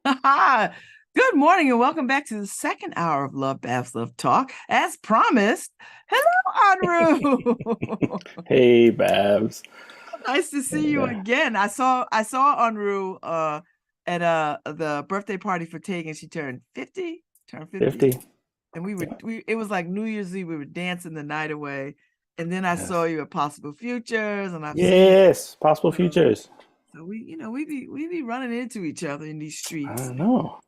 Good morning and welcome back to the second hour of Lovebabz Lovetalk. As promised, hello, Enroue. Hey, Babs. Nice to see you Yeah, again. I saw Enroue at the birthday party for Tegan. She turned 50. 50. And we it was like New Year's Eve. We were dancing the night away. And then I saw Yes. you at Possible Futures, and I've seen you. Yes. Possible So, futures. so we be running into each other in these I streets. know.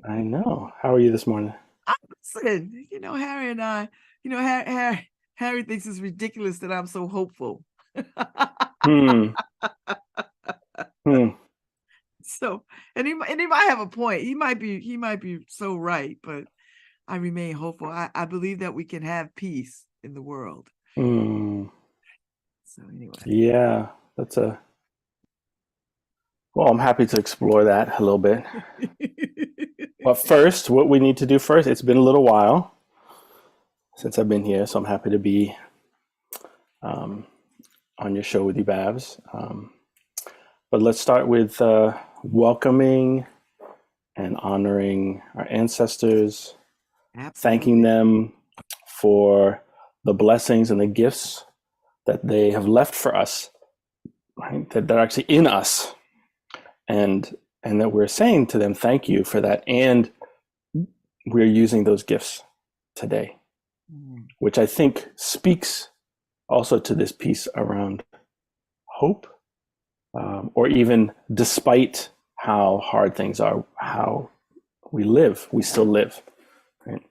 I know. How are you this morning? Listen, Harry and I, Harry thinks it's ridiculous that I'm so hopeful. Hmm. Hmm. So, and he might have a point. He might be so right, but I remain hopeful. I believe that we can have peace in the world. Hmm. So anyway. Yeah. Well, I'm happy to explore that a little bit. But first, what we need to do first, it's been a little while since I've been here, so I'm happy to be um, on your show with you, Babs. But let's start with welcoming and honoring our ancestors, thanking Absolutely. them for the blessings and the gifts that they have left for us, right? That they're actually in us, and that we're saying to them, thank you for that, and we're using those gifts today, Mm. which I think speaks also to this piece around hope, or even despite how hard things are, how we still live, right?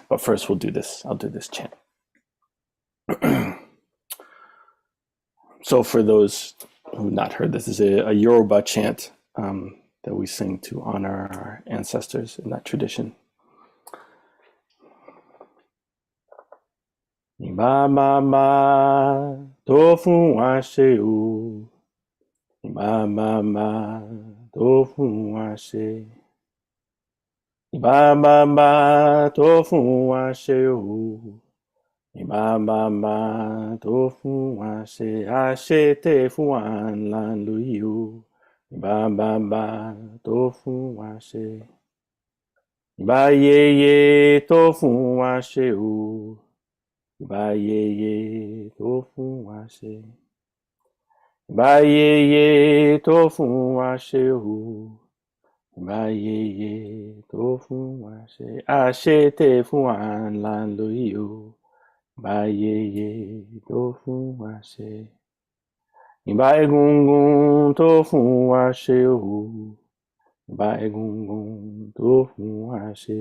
But first, we'll do this. I'll do this chant. So for those who've not heard, this is a Yoruba chant that we sing to honor our ancestors in that tradition. Ìbà màmá tó fún wa ṣe o, ìbà màmá tó fún wa ṣe, ìbà màmá tó fún wa ṣe o, ìbà màmá tó fún wa ṣe, àṣetẹ̀ fún wa ńlá lóyè o. Ìbà bàbá tó fún wa ṣe, ìbà yèyé tó fún wa ṣe o, ìbà yèyé tó fún wa ṣe, ìbà yèyé tó fún wa ṣe o, ìbà yèyé tó fún wa ṣe, àṣetẹ̀ fún wa ńlá lóyè o. Ìbà yèyé tó fún wa ṣe, ìbà egúngún tó fún wa ṣe o. Ìbà egúngún tó fún wa ṣe,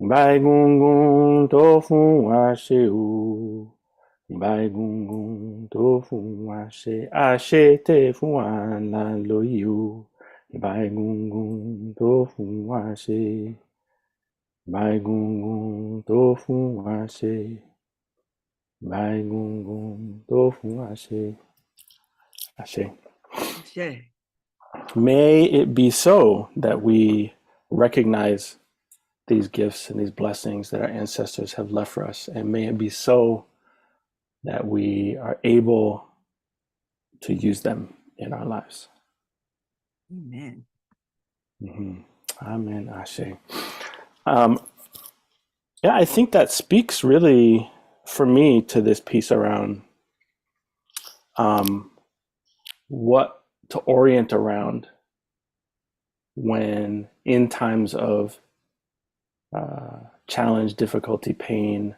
ìbà egúngún tó fún wa ṣe o, ìbà egúngún tó fún wa ṣe, àṣetẹ̀ fún wa ńlá lóyè o. Ìbà egúngún tó fún wa ṣe, ìbà egúngún tó fún wa ṣe, ìbà egúngún tó fún wa ṣe. Àṣẹ. Shay. May it be so that we recognize these gifts and these blessings that our ancestors have left for us. And may it be so that we are able to use them in our lives. Amen. Mm-hmm. Amen. Ashe. Yeah, I think that speaks really for me to this piece around what to orient around when in times of challenge, difficulty, pain,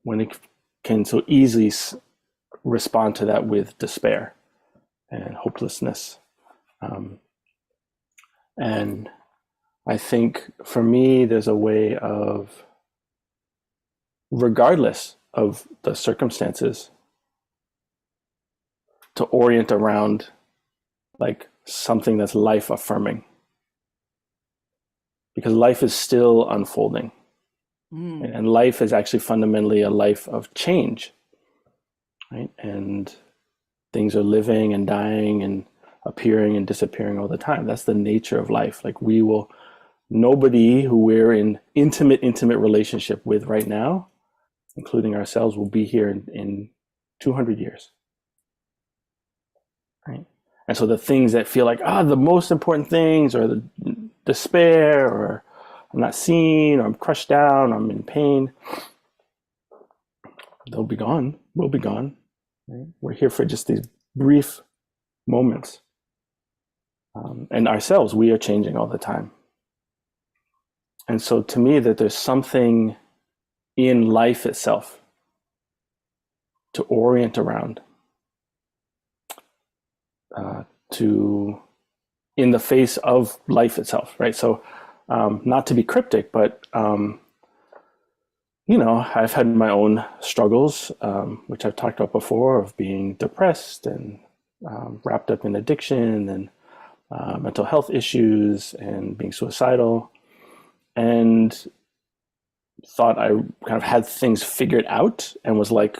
when it can so easily respond to that with despair and hopelessness. And I think for me, there's a way of, regardless of the circumstances, to orient around like something that's life affirming, because life is still unfolding. And life is actually fundamentally a life of change, right? And things are living and dying and appearing and disappearing all the time. That's the nature of life. Like nobody who we're in intimate relationship with right now, including ourselves, will be here in 200 years, right? And so the things that feel like, the most important things, or the despair, or I'm not seen, or I'm crushed down, or I'm in pain, they'll be gone. We'll be gone. Right? We're here for just these brief moments. And ourselves, we are changing all the time. And so to me, that there's something in life itself to orient around, in the face of life itself, right? So not to be cryptic, but I've had my own struggles, which I've talked about before, of being depressed and wrapped up in addiction and mental health issues and being suicidal, and thought I kind of had things figured out and was like,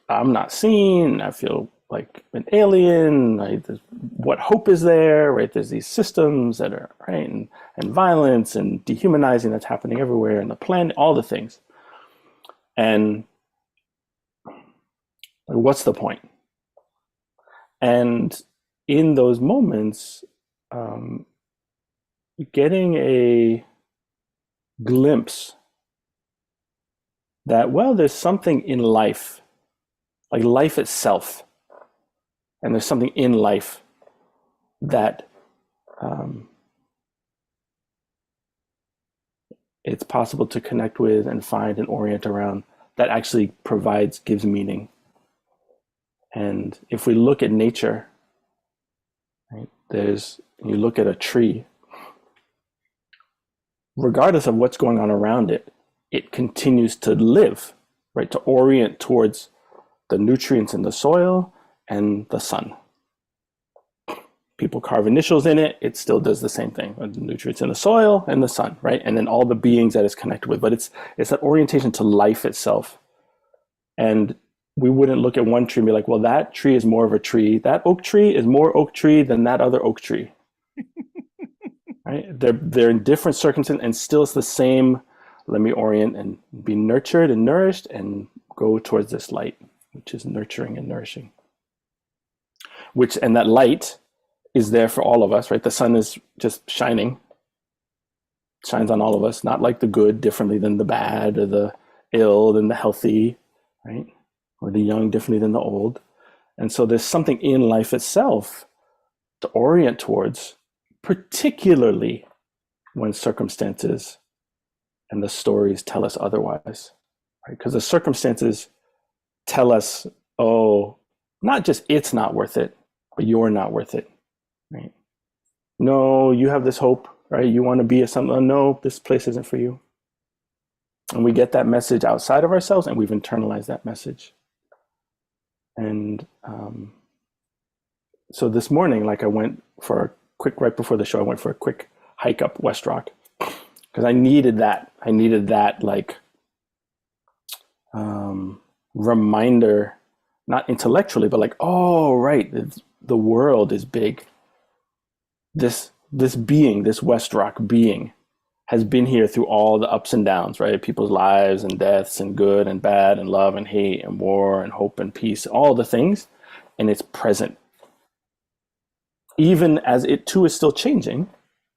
I'm not seen. I feel like an alien. What hope is there, right? There's these systems that are, right, and violence and dehumanizing that's happening everywhere, and the planet, all the things. And what's the point? And in those moments, getting a glimpse that, well, there's something in life, like life itself, and there's something in life that it's possible to connect with and find and orient around, that actually gives meaning. And if we look at nature, right, you look at a tree, regardless of what's going on around it, it continues to live, right, to orient towards the nutrients in the soil and the sun. People carve initials in it, it still does the same thing. The nutrients in the soil and the sun, right? And then all the beings that it's connected with. But it's that orientation to life itself. And we wouldn't look at one tree and be like, well, that tree is more of a tree. That oak tree is more oak tree than that other oak tree. Right? They're in different circumstances, and still it's the same. Let me orient and be nurtured and nourished and go towards this light, which is nurturing and nourishing. And that light is there for all of us, right? The sun is just shines on all of us, not like the good differently than the bad, or the ill than the healthy, right? Or the young differently than the old. And so there's something in life itself to orient towards, particularly when circumstances and the stories tell us otherwise, right? Because the circumstances tell us, not just it's not worth it, but you're not worth it, right? No, you have this hope, right? You want to be something. No, this place isn't for you. And we get that message outside of ourselves, and we've internalized that message. And so this morning, like, I went for a quick, right before the show, I went for a quick hike up West Rock, because I needed that. I needed that, like, reminder, not intellectually, but like, oh, right, the world is big. This being, this West Rock being, has been here through all the ups and downs, right? People's lives and deaths and good and bad and love and hate and war and hope and peace, all the things, and it's present. Even as it too is still changing,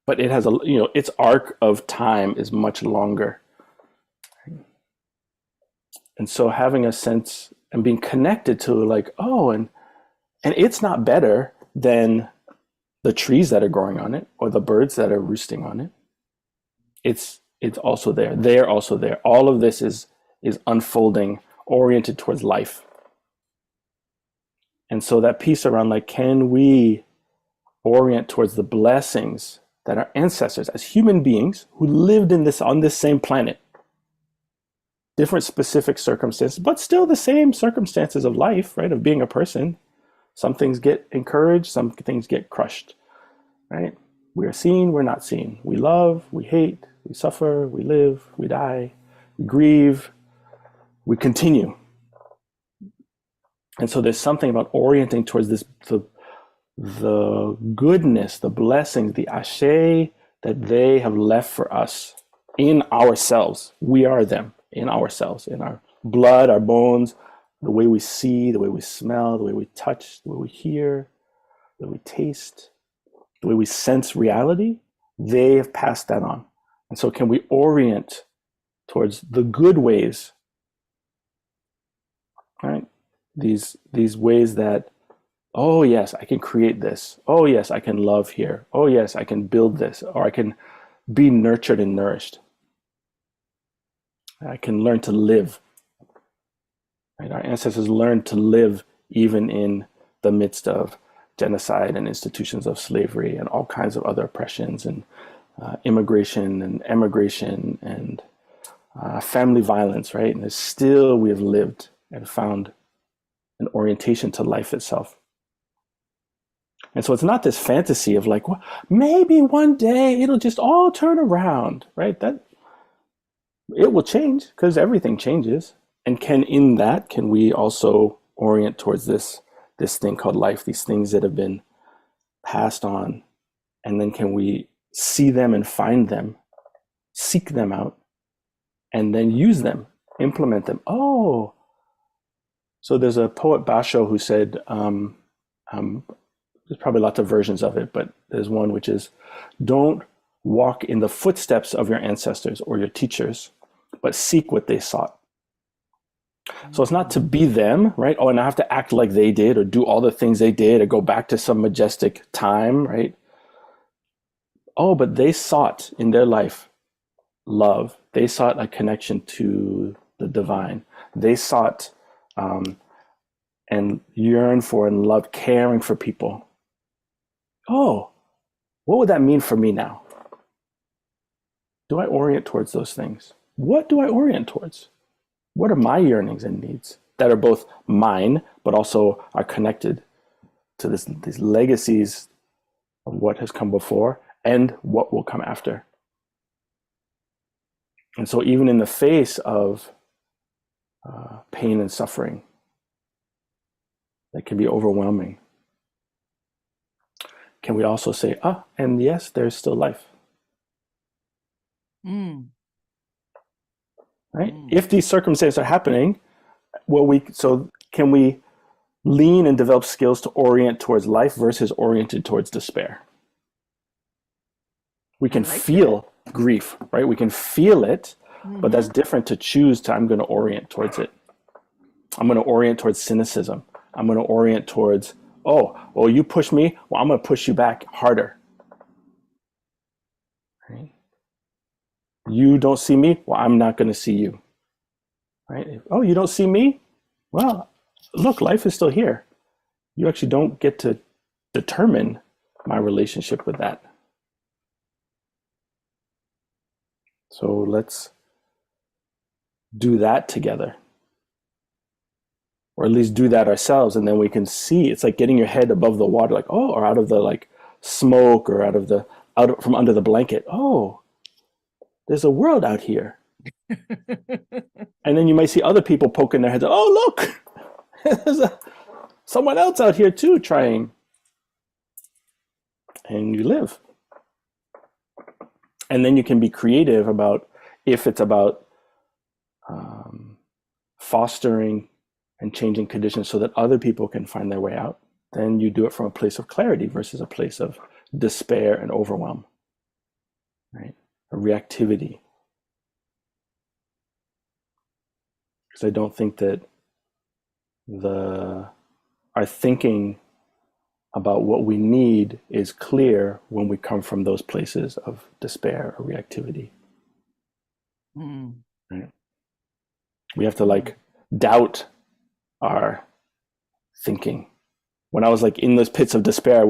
but it has its arc of time is much longer. And so having a sense and being connected to, like, and it's not better than the trees that are growing on it or the birds that are roosting on it. It's also there. They're also there. All of this is unfolding, oriented towards life. And so that piece around, like, can we orient towards the blessings that our ancestors, as human beings who lived on this same planet, different specific circumstances, but still the same circumstances of life, right? Of being a person. Some things get encouraged, some things get crushed, right? We are seen, we're not seen. We love, we hate, we suffer, we live, we die, we grieve, we continue. And so there's something about orienting towards this, the goodness, the blessings, the ashe that they have left for us in ourselves. We are them in ourselves, in our blood, our bones, the way we see, the way we smell, the way we touch, the way we hear, the way we taste, the way we sense reality, they have passed that on. And so can we orient towards the good ways, right? These ways that, oh yes, I can create this. Oh yes, I can love here. Oh yes, I can build this, or I can be nurtured and nourished. I can learn to live. Right? Our ancestors learned to live even in the midst of genocide and institutions of slavery and all kinds of other oppressions and immigration and emigration and family violence, right? And still we have lived and found an orientation to life itself. And so it's not this fantasy of like, well, maybe one day it'll just all turn around, right? That it will change because everything changes. And can we also orient towards this thing called life, these things that have been passed on, and then can we see them and find them, seek them out, and then use them, implement them? Oh, so there's a poet Basho who said, there's probably lots of versions of it, but there's one which is, don't walk in the footsteps of your ancestors or your teachers, but seek what they sought. So it's not to be them, right? Oh, and I have to act like they did or do all the things they did or go back to some majestic time, right? Oh, but they sought in their life love. They sought a connection to the divine. They sought and yearned for and loved caring for people. Oh, what would that mean for me now? Do I orient towards those things? What do I orient towards? What are my yearnings and needs that are both mine, but also are connected to these legacies of what has come before and what will come after? And so even in the face of pain and suffering, that can be overwhelming, can we also say, and yes, there's still life? Right? If these circumstances are happening, can we lean and develop skills to orient towards life versus oriented towards despair? We can feel grief, right? We can feel it, but that's different to choose to, I'm going to orient towards it. I'm going to orient towards cynicism. I'm going to orient towards, you push me, well, I'm going to push you back harder. Right? You don't see me, well, I'm not going to see you. Right? Oh, you don't see me? Well, look, life is still here. You actually don't get to determine my relationship with that. So let's do that together. Or at least do that ourselves, and then we can see. It's like getting your head above the water, like, or out of the like smoke, or from under the blanket. Oh, there's a world out here. And then you might see other people poking their heads. Oh, look, there's someone else out here too trying. And you live. And then you can be creative about, if it's about fostering and changing conditions so that other people can find their way out, then you do it from a place of clarity versus a place of despair and overwhelm, right? A reactivity. Because I don't think that our thinking about what we need is clear when we come from those places of despair or reactivity. Right? We have to doubt our thinking. When I was in those pits of despair,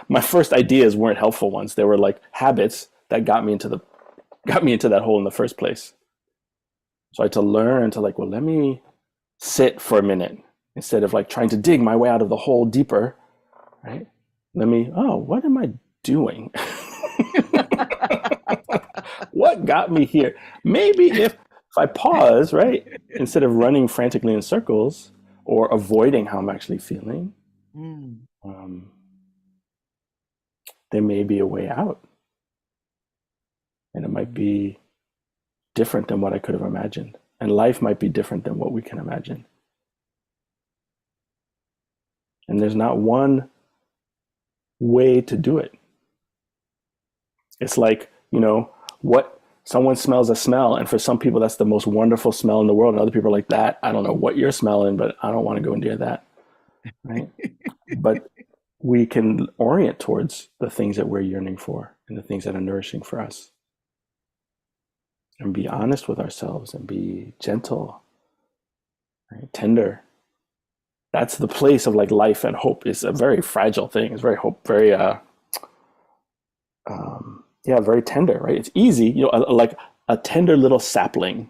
my first ideas weren't helpful ones. They were habits that got me into that hole in the first place. So I had to learn to let me sit for a minute instead of trying to dig my way out of the hole deeper, right? What am I doing? What got me here? Maybe if I pause, right, instead of running frantically in circles or avoiding how I'm actually feeling, there may be a way out. And it might be different than what I could have imagined. And life might be different than what we can imagine. And there's not one way to do it. It's like, what someone smells a smell, and for some people that's the most wonderful smell in the world, and other people are like, that, I don't know what you're smelling, but I don't want to go near that, right? But we can orient towards the things that we're yearning for and the things that are nourishing for us, and be honest with ourselves and be gentle, right? Tender. That's the place of like life and hope. Is a very fragile thing. It's very very tender, right? It's easy, like a tender little sapling,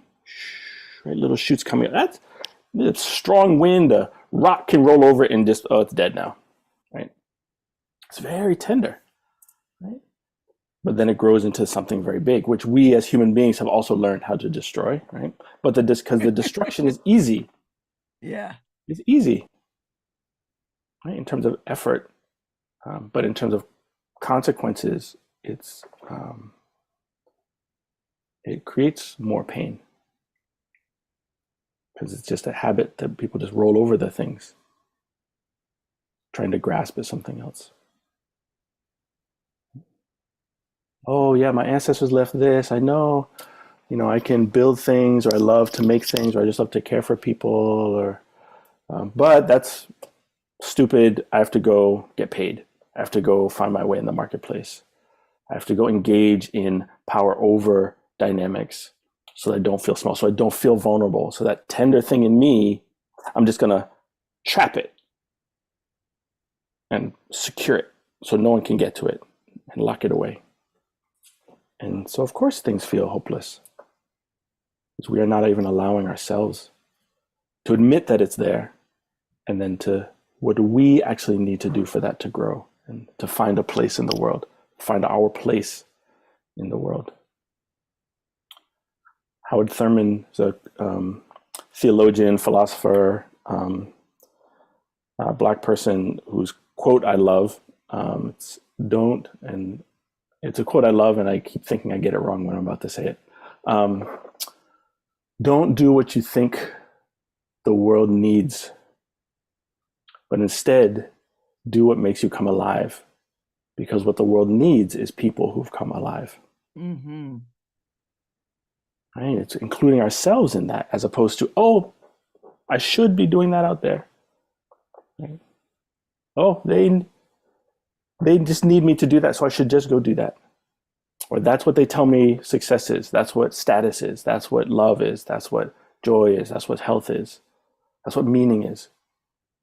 right? Little shoots coming up. That's strong wind, a rock can roll over it and just, it's dead now, right? It's very tender, right? But then it grows into something very big, which we as human beings have also learned how to destroy, right? But because the destruction is easy. Yeah. It's easy, right? In terms of effort, but in terms of consequences, it creates more pain, because it's just a habit that people just roll over the things, trying to grasp at something else. Oh yeah, my ancestors left this. I know, I can build things, or I love to make things, or I just love to care for people, or but that's stupid. I have to go get paid. I have to go find my way in the marketplace. I have to go engage in power over dynamics so that I don't feel small, so I don't feel vulnerable. So that tender thing in me, I'm just gonna trap it and secure it so no one can get to it, and lock it away. And so of course things feel hopeless, because we are not even allowing ourselves to admit that it's there, and then what do we actually need to do for that to grow and to find a place in the world, find our place in the world. Howard Thurman is a theologian, philosopher, Black person whose quote I love. It's a quote I love, and I keep thinking I get it wrong when I'm about to say it. Don't do what you think the world needs, but instead do what makes you come alive, because what the world needs is people who've come alive. Mm-hmm. Right? It's including ourselves in that, as opposed to, oh, I should be doing that out there. Right? Oh, they just need me to do that, so I should just go do that. Or that's what they tell me success is. That's what status is. That's what love is. That's what joy is. That's what health is. That's what meaning is.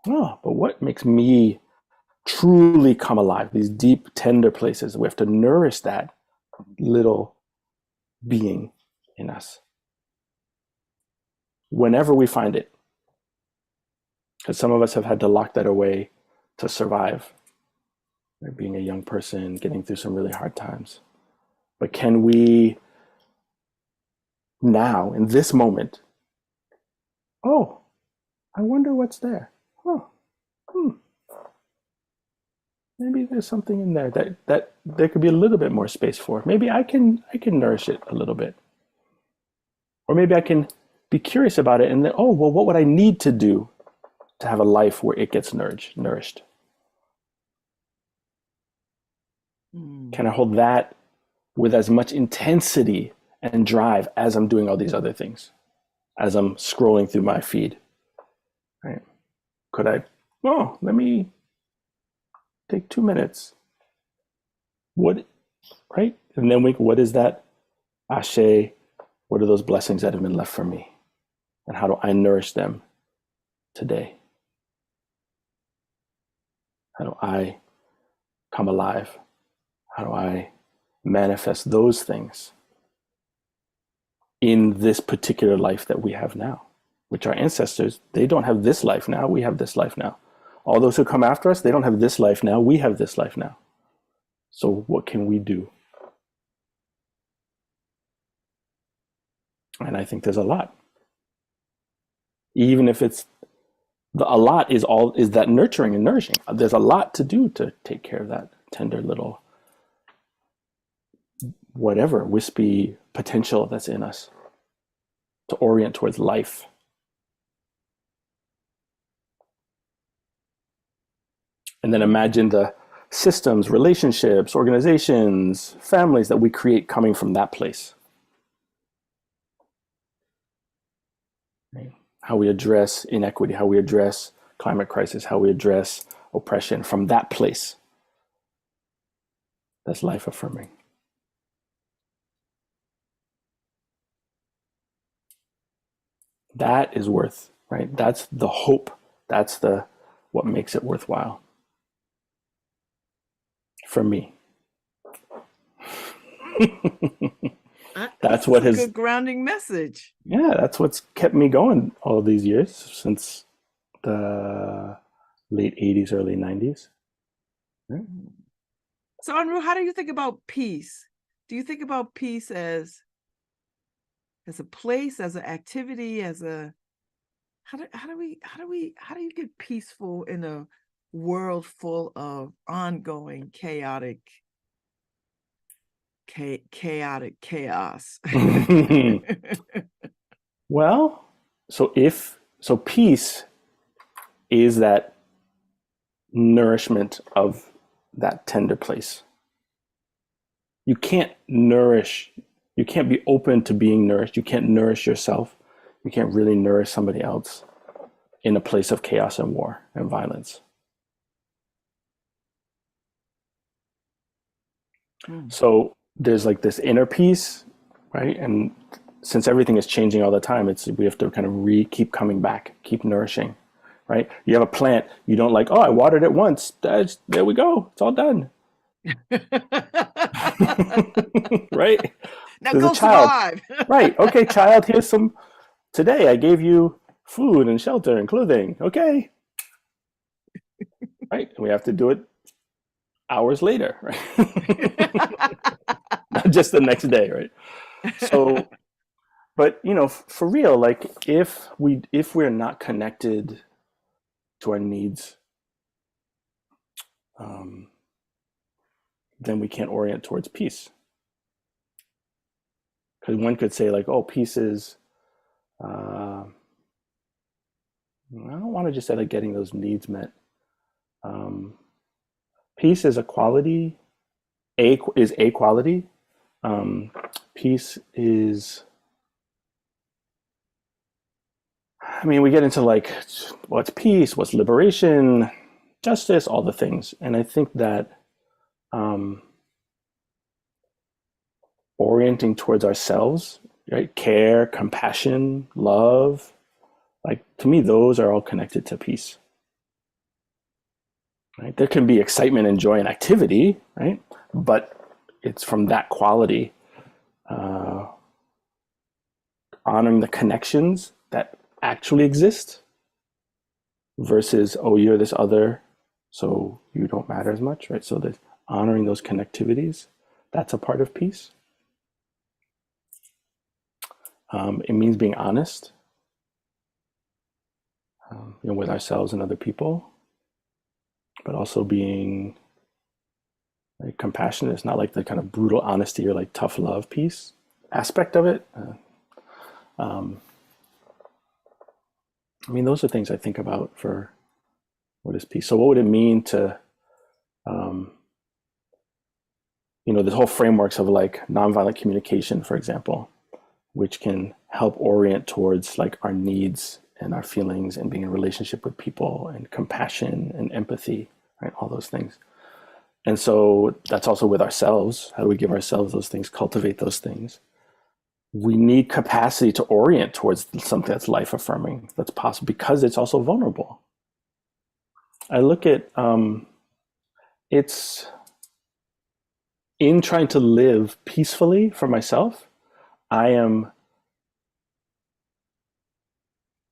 Oh, but what makes me truly come alive? These deep, tender places. We have to nourish that little being in us whenever we find it. Because some of us have had to lock that away to survive. Right? Being a young person, getting through some really hard times. But can we now, in this moment, oh, I wonder what's there. Oh, maybe there's something in there that there could be a little bit more space for. Maybe I can nourish it a little bit. Or maybe I can be curious about it and then, oh, well, what would I need to do to have a life where it gets nourished? Can I hold that with as much intensity and drive as I'm doing all these other things, as I'm scrolling through my feed? Right? Could I, let me take 2 minutes. What, right? And then what is that ashe? What are those blessings that have been left for me? And how do I nourish them today? How do I come alive? How do I manifest those things in this particular life that we have now? Which our ancestors, they don't have this life now, we have this life now. All those who come after us, they don't have this life now, we have this life now. So what can we do? And I think there's a lot. Even if it's a lot is that nurturing and nourishing. There's a lot to do to take care of that tender little whatever wispy potential that's in us, to orient towards life. And then imagine the systems, relationships, organizations, families that we create coming from that place. Right? How we address inequity, how we address climate crisis, how we address oppression from that place. That's life affirming. That is worth, right? That's the hope. That's the what makes it worthwhile. For me. That's what a good grounding message. Yeah, that's what's kept me going all these years since the late 80s, early 90s. Right? So, Enroue, how do you think about peace? Do you think about peace as a place, as an activity, as a how do you get peaceful in a world full of ongoing chaotic chaos? Well, so peace is that nourishment of that tender place. You can't be open to being nourished. You can't nourish yourself. You can't really nourish somebody else in a place of chaos and war and violence. So there's like this inner peace, right? And since everything is changing all the time, we have to kind of keep coming back, keep nourishing, right? You have a plant, you don't like, oh, I watered it once. There we go. It's all done. Right? Now there's go survive. Right. Okay, child, today I gave you food and shelter and clothing. Okay. Right? And we have to do it hours later, right? Not just the next day, right? So, but for real, like if we're not connected to our needs, then we can't orient towards peace. Because one could say like, oh, peace is, I don't want to just say like getting those needs met. Peace is a quality, is a quality. Peace is, we get into like, what's peace, what's liberation, justice, all the things. And I think that orienting towards ourselves, right? Care, compassion, love, like to me, those are all connected to peace. Right? There can be excitement and joy and activity, right? But it's from that quality, honoring the connections that actually exist versus, oh, you're this other, so you don't matter as much, right? So there's honoring those connectivities, that's a part of peace. It means being honest, with ourselves and other people, but also being like compassionate. It's not like the kind of brutal honesty or like tough love piece aspect of it. Those are things I think about for what is peace. So what would it mean to, this whole frameworks of like nonviolent communication, for example, which can help orient towards like our needs and our feelings and being in relationship with people and compassion and empathy, right? All those things. And so that's also with ourselves. How do we give ourselves those things, cultivate those things? We need capacity to orient towards something that's life affirming, that's possible, because it's also vulnerable. I look at, it's in trying to live peacefully for myself, I am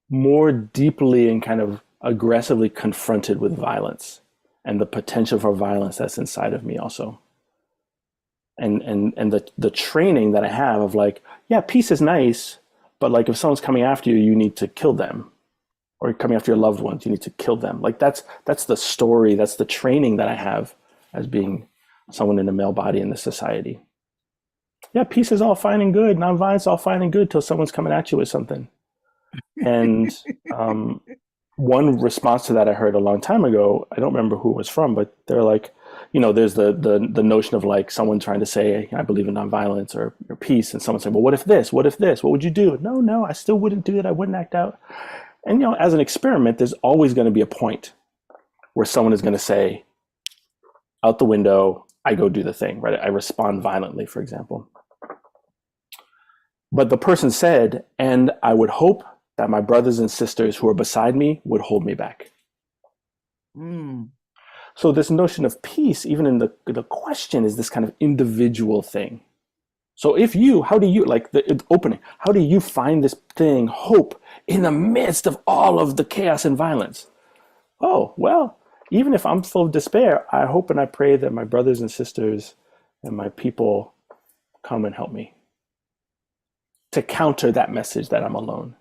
more deeply and kind of aggressively confronted with violence and the potential for violence that's inside of me also. And the training that I have of like, yeah, peace is nice, but like if someone's coming after you, you need to kill them. Or coming after your loved ones, you need to kill them. Like that's the story, that's the training that I have as being someone in a male body in this society. Yeah, peace is all fine and good. Nonviolence is all fine and good till someone's coming at you with something. And one response to that I heard a long time ago, I don't remember who it was from, but they're like, there's the notion of like someone trying to say, I believe in nonviolence or peace, and someone saying, well, what if this? What if this? What would you do? No, I still wouldn't do it. I wouldn't act out. And as an experiment, there's always going to be a point where someone is going to say, out the window, I go do the thing, right? I respond violently, for example. But the person said, and I would hope that my brothers and sisters who are beside me would hold me back. So this notion of peace, even in the question, is this kind of individual thing. So how do you, like the opening, how do you find this thing, hope, in the midst of all of the chaos and violence? Oh, well, even if I'm full of despair, I hope and I pray that my brothers and sisters and my people come and help me to counter that message that I'm alone.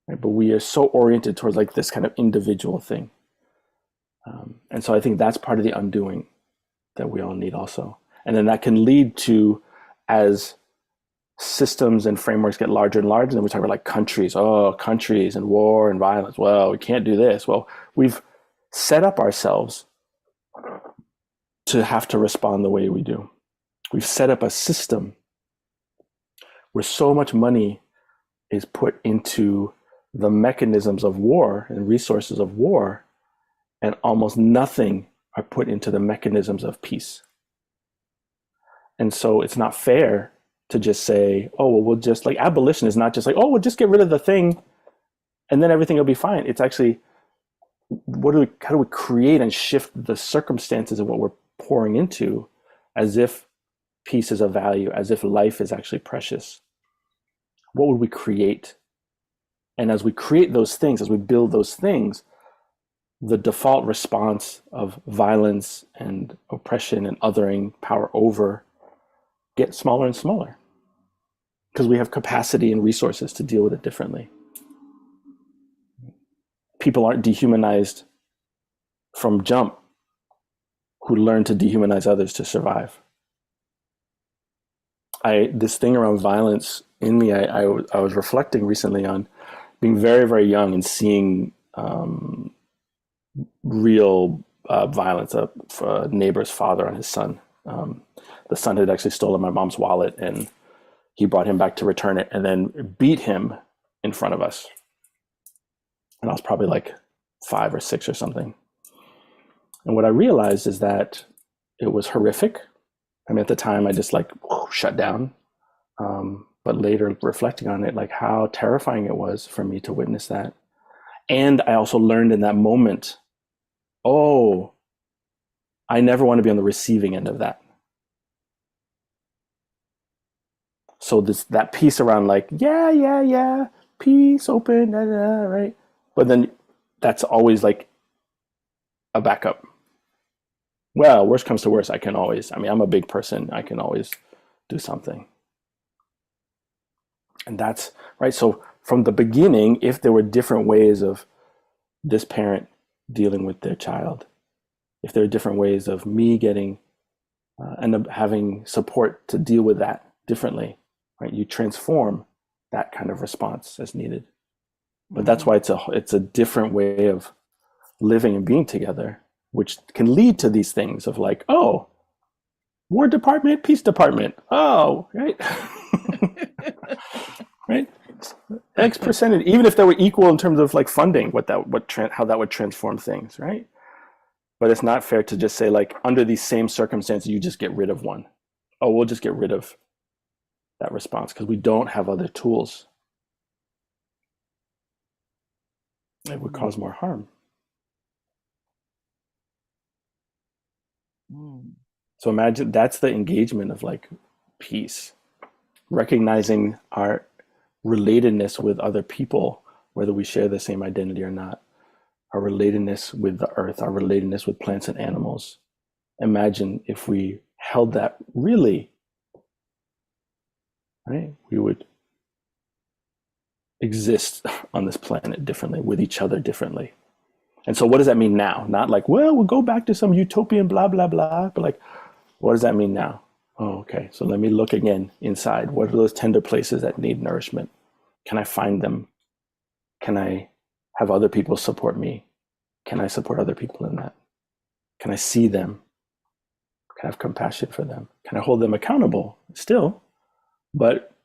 Right? But we are so oriented towards like this kind of individual thing. And so I think that's part of the undoing that we all need also. And then that can lead to, as systems and frameworks get larger and larger, then we talk about like countries and war and violence. Well, we can't do this. Well, we've set up ourselves to have to respond the way we do. We've set up a system where so much money is put into the mechanisms of war and resources of war, and almost nothing are put into the mechanisms of peace. And so it's not fair to just say, oh, well, we'll just, like, abolition is not just like, oh, we'll just get rid of the thing and then everything will be fine. It's actually, how do we create and shift the circumstances of what we're pouring into as if peace is a value, as if life is actually precious? What would we create? And as we create those things, as we build those things, the default response of violence and oppression and othering, power over, get smaller and smaller because we have capacity and resources to deal with it differently. People aren't dehumanized from jump who learn to dehumanize others to survive. This thing around violence in me, I was reflecting recently on being very, very young and seeing real violence, a neighbor's father on his son. The son had actually stolen my mom's wallet, and he brought him back to return it and then beat him in front of us. And I was probably like 5 or 6 or something. And what I realized is that it was horrific. I mean, at the time I just like shut down. But later reflecting on it, like how terrifying it was for me to witness that. And I also learned in that moment, oh, I never want to be on the receiving end of that. So that piece around like, yeah, peace, open, right? But then that's always like a backup. Well, worst comes to worst, I'm a big person. I can always do something. And that's right. So from the beginning, if there were different ways of this parent dealing with their child, if there are different ways of me getting end up having support to deal with that differently, right? You transform that kind of response as needed. But that's why it's a different way of living and being together, which can lead to these things of like, oh, War Department, Peace Department. Oh, right. Right. X percentage, even if they were equal in terms of like funding, how that would transform things, right? But it's not fair to just say like under these same circumstances, you just get rid of one. Oh, we'll just get rid of that response because we don't have other tools. It would cause more harm. So imagine that's the engagement of like peace, recognizing our relatedness with other people, whether we share the same identity or not, our relatedness with the earth, our relatedness with plants and animals. Imagine if we held that really, right? We would exist on this planet differently, with each other differently. And so what does that mean now? Not like, well, we'll go back to some utopian blah, blah, blah, but like, what does that mean now? Oh, okay. So let me look again inside. What are those tender places that need nourishment? Can I find them? Can I have other people support me? Can I support other people in that? Can I see them? Can I have compassion for them? Can I hold them accountable still, but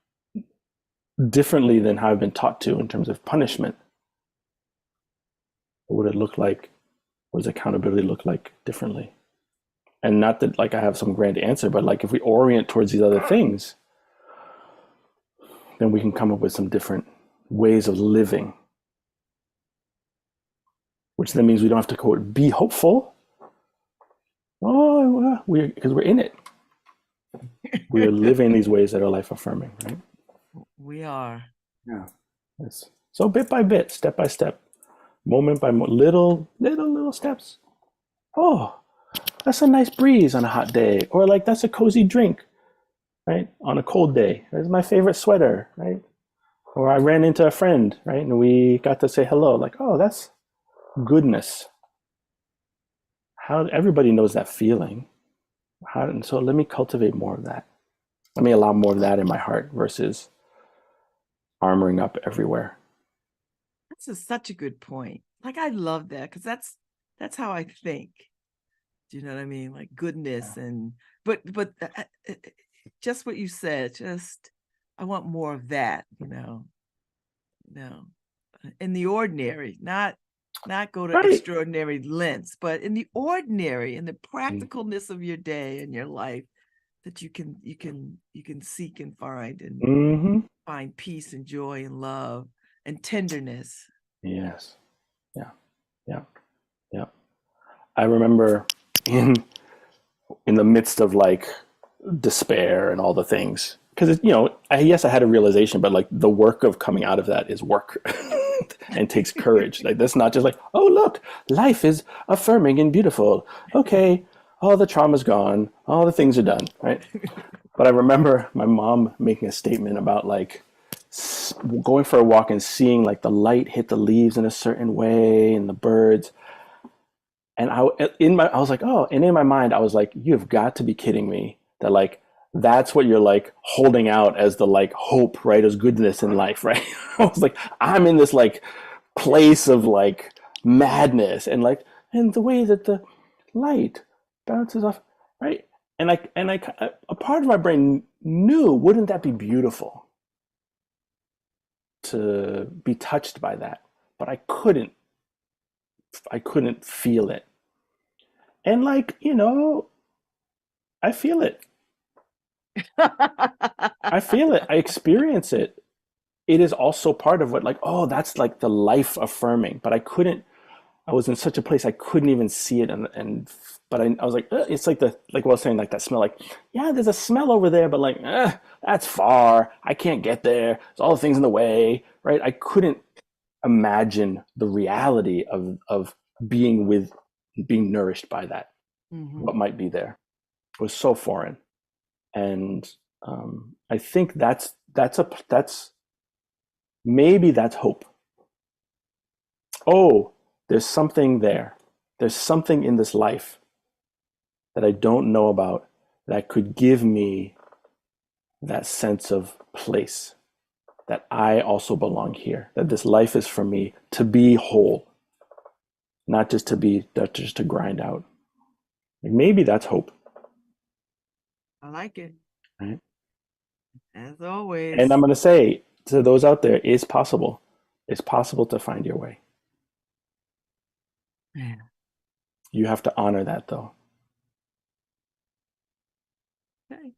differently than how I've been taught to in terms of punishment? What would it look like? What does accountability look like differently? And not that like I have some grand answer, but like if we orient towards these other things, then we can come up with some different ways of living, which then means we don't have to quote be hopeful. Oh, because we're in it. We are living these ways that are life affirming, right? We are. Yeah. Yes. So bit by bit, step by step, moment by moment, little steps. Oh, that's a nice breeze on a hot day, or like that's a cozy drink, right? On a cold day. That's my favorite sweater, right? Or I ran into a friend, right? And we got to say hello. Like, oh, that's goodness. How everybody knows that feeling. And so let me cultivate more of that. Let me allow more of that in my heart versus armoring up everywhere. Such a good point. Like I love that because that's how I think. Do you know what I mean? Like goodness and but just what you said. Just I want more of that. In the ordinary, not go to Right. extraordinary lengths, but in the ordinary, in the practicalness of your day and your life, that you can seek and find and find peace and joy and love and tenderness. Yes. Yeah. I remember in the midst of like despair and all the things, because yes, I had a realization, but like the work of coming out of that is work and takes courage. Like that's not just like, oh look, life is affirming and beautiful. Okay, all the trauma's gone, all the things are done, right? But I remember my mom making a statement about like going for a walk and seeing like the light hit the leaves in a certain way and the birds. And I was like, oh, and in my mind, I was like, you've got to be kidding me that like, that's what you're like holding out as the like hope, right? As goodness in life, right? I was like, I'm in this like place of like madness and the way that the light bounces off, right? And a part of my brain knew, wouldn't that be beautiful to be touched by that? But I couldn't feel it. And I feel it. I feel it. I experience it. It is also part of what that's like the life affirming, but I was in such a place I couldn't even see it. But I was like, it's like what I was saying, like that smell, like, yeah, there's a smell over there, but like, that's far. I can't get there. There's all the things in the way, right? I couldn't imagine the reality of being nourished by that. What might be there. It was so foreign. And I think that's maybe that's hope. Oh, there's something there. There's something in this life that I don't know about that could give me that sense of place, that I also belong here, that this life is for me to be whole, not just to grind out. Maybe that's hope. I like it. Right? As always. And I'm going to say to those out there, it's possible. It's possible to find your way. Yeah. You have to honor that, though. Okay.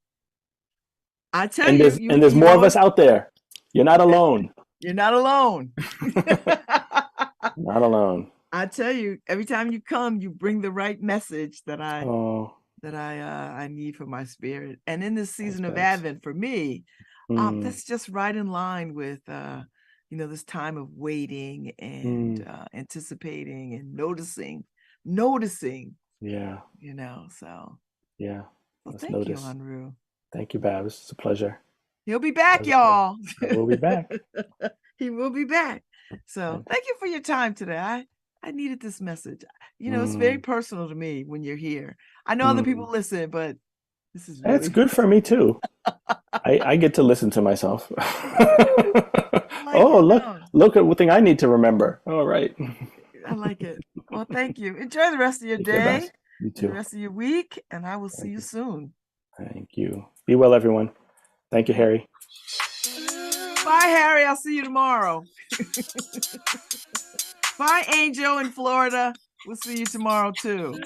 I tell and you, there's more of us out there. You're not alone. You're not alone. Not alone. I tell you, every time you come, you bring the right message that I need for my spirit. And in this season of Advent, for me, that's just right in line with this time of waiting and anticipating and noticing. Yeah. So. Yeah. Well, thank you, Enroue. Thank you, Babz. It's a pleasure. He'll be back, y'all. We'll be back. He will be back. So thank you for your time today. I needed this message. It's very personal to me when you're here. I know other people listen, but this is really... It's good for me too. I get to listen to myself. Look at what thing I need to remember. All right. I like it. Well, thank you. Enjoy the rest of your day. You the too. rest of your week, and I will see Thank you you. soon. Thank you. Be well, everyone. Thank you, Harry. Bye, Harry. I'll see you tomorrow. Bye, Angel in Florida. We'll see you tomorrow, too.